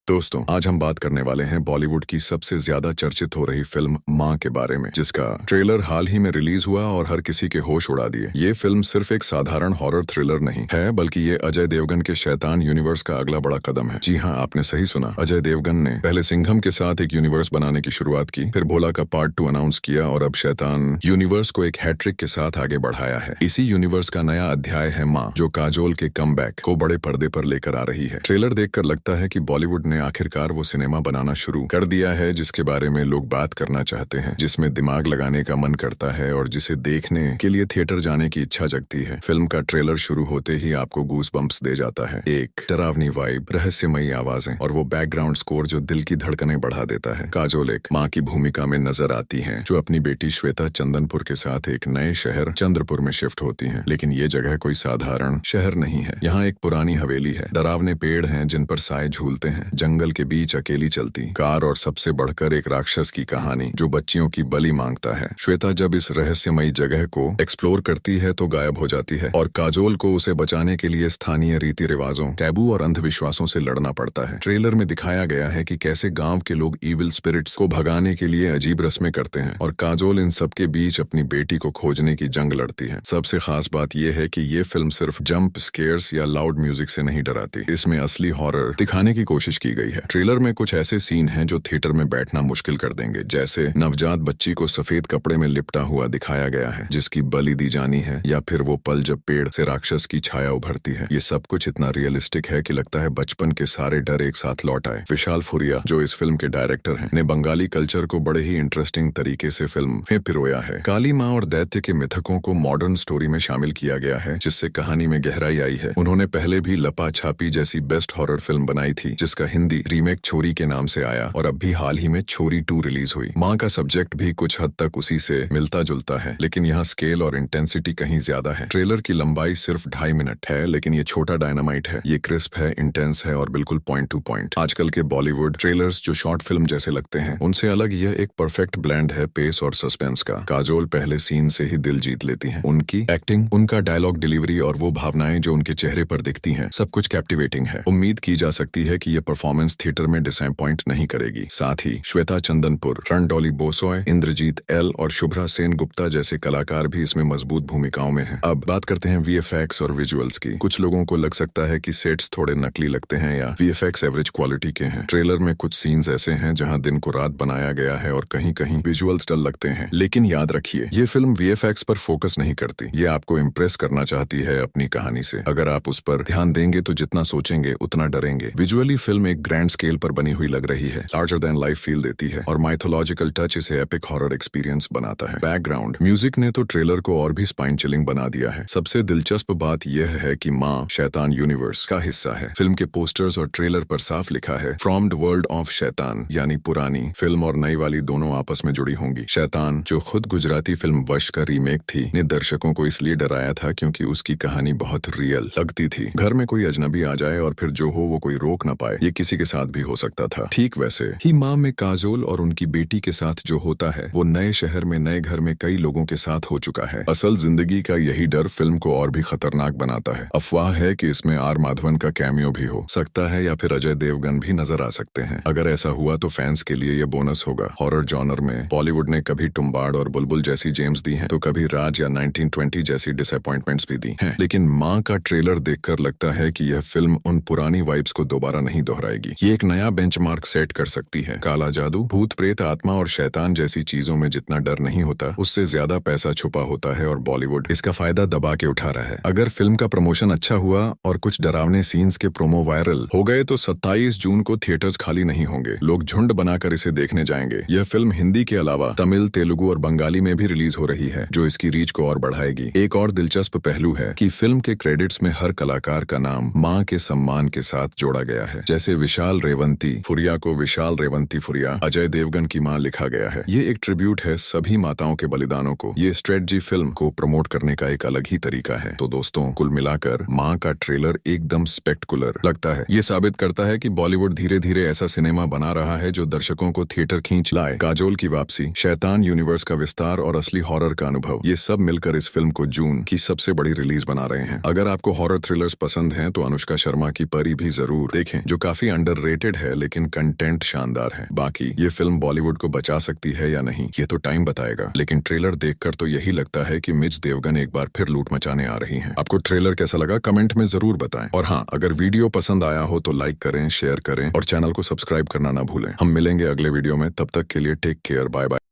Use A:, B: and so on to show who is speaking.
A: दोस्तों, आज हम बात करने वाले हैं बॉलीवुड की सबसे ज्यादा चर्चित हो रही फिल्म माँ के बारे में, जिसका ट्रेलर हाल ही में रिलीज हुआ और हर किसी के होश उड़ा दिए। ये फिल्म सिर्फ एक साधारण हॉरर थ्रिलर नहीं है, बल्कि ये अजय देवगन के शैतान यूनिवर्स का अगला बड़ा कदम है। जी हाँ, आपने सही सुना। अजय देवगन ने पहले सिंघम के साथ एक यूनिवर्स बनाने की शुरुआत की, फिर भोला का पार्ट 2 अनाउंस किया और अब शैतान यूनिवर्स को एक हैट्रिक के साथ आगे बढ़ाया है। इसी यूनिवर्स का नया अध्याय है माँ, जो काजोल के कमबैक को बड़े पर्दे पर लेकर आ रही है। ट्रेलर देखकर लगता है कि बॉलीवुड ने आखिरकार वो सिनेमा बनाना शुरू कर दिया है जिसके बारे में लोग बात करना चाहते हैं, जिसमें दिमाग लगाने का मन करता है और जिसे देखने के लिए थिएटर जाने की इच्छा जगती है। फिल्म का ट्रेलर शुरू होते ही आपको गूस बम्प्स दे जाता है। एक डरावनी वाइब, रहस्यमयी आवाजें और वो बैकग्राउंड स्कोर जो दिल की धड़कनें बढ़ा देता है। काजोल एक माँ की भूमिका में नजर आती हैं, जो अपनी बेटी श्वेता चंदनपुर के साथ एक नए शहर चंद्रपुर में शिफ्ट होती हैं। लेकिन ये जगह कोई साधारण शहर नहीं है। यहाँ एक पुरानी हवेली है, डरावने पेड़ हैं जिन पर साए झूलते हैं, जंगल के बीच अकेली चलती कार और सबसे बढ़कर एक राक्षस की कहानी जो बच्चियों की बलि मांगता है। श्वेता जब इस रहस्यमयी जगह को एक्सप्लोर करती है तो गायब हो जाती है और काजोल को उसे बचाने के लिए स्थानीय रीति रिवाजों, टैबू और अंधविश्वासों से लड़ना पड़ता है। ट्रेलर में दिखाया गया है कि कैसे गांव के लोग इविल स्पिरिट्स को भगाने के लिए अजीब रस्में करते हैं और काजोल इन सब के बीच अपनी बेटी को खोजने की जंग लड़ती है। सबसे खास बात यह है कि ये फिल्म सिर्फ जंप स्केयर्स या लाउड म्यूजिक से नहीं डराती, इसमें असली हॉरर दिखाने की कोशिश की गई है। ट्रेलर में कुछ ऐसे सीन हैं जो थिएटर में बैठना मुश्किल कर देंगे, जैसे नवजात बच्ची को सफेद कपड़े में लिपटा हुआ दिखाया गया है जिसकी बलि दी जानी है, या फिर वो पल जब पेड़ से राक्षस की छाया उभरती है। ये सब कुछ इतना रियलिस्टिक है कि लगता है बचपन के सारे डर एक साथ लौट आए। विशाल फुरिया, जो इस फिल्म के डायरेक्टर हैं, ने बंगाली कल्चर को बड़े ही इंटरेस्टिंग तरीके से फिल्म में पिरोया है। काली माँ और दैत्य के मिथकों को मॉडर्न स्टोरी में शामिल किया गया है, जिससे कहानी में गहराई आई है। उन्होंने पहले भी लपा छापी जैसी बेस्ट हॉरर फिल्म बनाई थी, जिसका हिंदी रीमेक छोरी के नाम से आया और अब भी हाल ही में छोरी 2 रिलीज हुई। माँ का सब्जेक्ट भी कुछ हद तक उसी से मिलता जुलता है, लेकिन यहाँ स्केल और इंटेंसिटी कहीं ज्यादा है। ट्रेलर की लंबाई सिर्फ 2.5 मिनट है, लेकिन ये छोटा डायनामाइट है। ये क्रिस्प है, इंटेंस है और बिल्कुल पॉइंट टू पॉइंट। आजकल के बॉलीवुड ट्रेलर्स जो शॉर्ट फिल्म जैसे लगते हैं, उनसे अलग यह एक परफेक्ट ब्लेंड है पेस और सस्पेंस का। काजोल पहले सीन से ही दिल जीत लेती है। उनकी एक्टिंग, उनका डायलॉग डिलीवरी और वो भावनाएं जो उनके चेहरे पर दिखती हैं, सब कुछ कैप्टिवेटिंग है। उम्मीद की जा सकती है कि ये परफॉर्मेंस थिएटर में डिसअपॉइंट नहीं करेगी। साथ ही श्वेता चंदनपुर, रणडॉली बोसॉय, इंद्रजीत एल और शुभ्रा सेन गुप्ता जैसे कलाकार भी इसमें मजबूत भूमिकाओं में हैं। अब बात करते हैं वीएफएक्स और विजुअल्स की। कुछ लोगों को लग सकता है कि सेट्स थोड़े नकली लगते हैं या वीएफएक्स एवरेज क्वालिटी के हैं। ट्रेलर में कुछ सीन्स ऐसे हैं जहां दिन को रात बनाया गया है और कहीं कहीं विजुअल्स डल लगते हैं। लेकिन याद रखिए, ये फिल्म वीएफएक्स पर फोकस नहीं करती। ये आपको इम्प्रेस करना चाहती है अपनी कहानी से। अगर आप उस पर ध्यान देंगे तो जितना सोचेंगे उतना डरेंगे। विजुअली फिल्म एक ग्रैंड स्केल पर बनी हुई लग रही है, लार्जर देन लाइफ फील देती है और माइथोलॉजिकल टच इसे एपिक हॉरर एक्सपीरियंस बनाता है। बैकग्राउंड म्यूजिक ने तो ट्रेलर को और भी स्पाइन चिलिंग बना दिया है। सबसे दिलचस्प बात यह है कि माँ शैतान यूनिवर्स का हिस्सा है। फिल्म के पोस्टर्स और ट्रेलर पर साफ लिखा है फ्रॉम द वर्ल्ड ऑफ शैतान, यानी पुरानी फिल्म और नई वाली दोनों आपस में जुड़ी होंगी। शैतान, जो खुद गुजराती फिल्म वश का रीमेक थी, ने दर्शकों को इसलिए डराया था क्योंकि उसकी कहानी बहुत रियल लगती थी। घर में कोई अजनबी आ जाए और फिर जो हो वो कोई रोक ना पाए, ये किसी के साथ भी हो सकता था। ठीक वैसे ही माँ में काजोल और उनकी बेटी के साथ जो होता है, वो नए शहर में, नए घर में कई लोगों के साथ हो चुका है। असल जिंदगी का यही डर फिल्म को और भी खतरनाक बनाता है। अफवाह है कि इसमें आर माधवन का कैमियो भी हो सकता है या फिर अजय देवगन भी नजर आ सकते हैं। अगर ऐसा हुआ तो फैंस के लिए ये बोनस होगा। हॉरर जॉनर में बॉलीवुड ने कभी टुम्बाड़ और बुलबुल जैसी जेम्स दी हैं, तो कभी राज या 1920 जैसी डिसअपॉइंटमेंट्स भी दी हैं। लेकिन माँ का ट्रेलर देखकर लगता है कि यह फिल्म उन पुरानी वाइब्स को दोबारा नहीं दोहराएगी। ये एक नया बेंचमार्क सेट कर सकती है। काला जादू, भूत प्रेत, आत्मा और शैतान जैसी चीजों में जितना डर नहीं होता, उससे ज्यादा पैसा छुपा होता है और बॉलीवुड इसका फायदा दबा के उठा रहा है। अगर फिल्म का प्रमोशन अच्छा हुआ और कुछ डरावने सीन्स के प्रोमो वायरल हो गए तो 27 जून को थिएटर्स खाली नहीं होंगे। लोग झुंड बनाकर इसे देखने जाएंगे। यह फिल्म हिंदी के अलावा तमिल, तेलुगु और बंगाली में भी रिलीज हो रही है, जो इसकी रीच को और बढ़ाएगी। एक और दिलचस्प पहलू है कि फिल्म के क्रेडिट्स में हर कलाकार का नाम माँ के सम्मान के साथ जोड़ा गया है। जैसे विशाल रेवंती फुरिया को विशाल रेवंती फुरिया, अजय देवगन की माँ लिखा गया है। ये एक ट्रिब्यूट है सभी माताओं के बलिदानों को। ये स्ट्रेटजी फिल्म को प्रमोट करने का एक अलग ही तरीका है। तो दोस्तों, कुल मिलाकर माँ का ट्रेलर एकदम स्पेक्टकुलर लगता है। ये साबित करता है कि बॉलीवुड धीरे धीरे ऐसा सिनेमा बना रहा है जो दर्शकों को थिएटर खींच लाए। काजोल की वापसी, शैतान यूनिवर्स का विस्तार और असली हॉरर का अनुभव, ये सब मिलकर इस फिल्म को जून की सबसे बड़ी रिलीज बना रहे हैं। अगर आपको हॉरर थ्रिलर्स पसंद हैं तो अनुष्का शर्मा की परी भी जरूर देखें, जो काफी अंडररेटेड है लेकिन कंटेंट शानदार है। बाकी ये फिल्म बॉलीवुड को बचा सकती है या नहीं ये तो टाइम बताएगा, लेकिन ट्रेलर देखकर तो यही लगता है कि मिज देवगन एक बार फिर लूट मचाने आ रही हैं। आपको ट्रेलर कैसा लगा कमेंट में जरूर बताएं, और हाँ, अगर वीडियो पसंद आया हो तो लाइक करें, शेयर करें और चैनल को सब्सक्राइब करना ना भूलें। हम मिलेंगे अगले वीडियो में, तब तक के लिए टेक केयर, बाय बाय।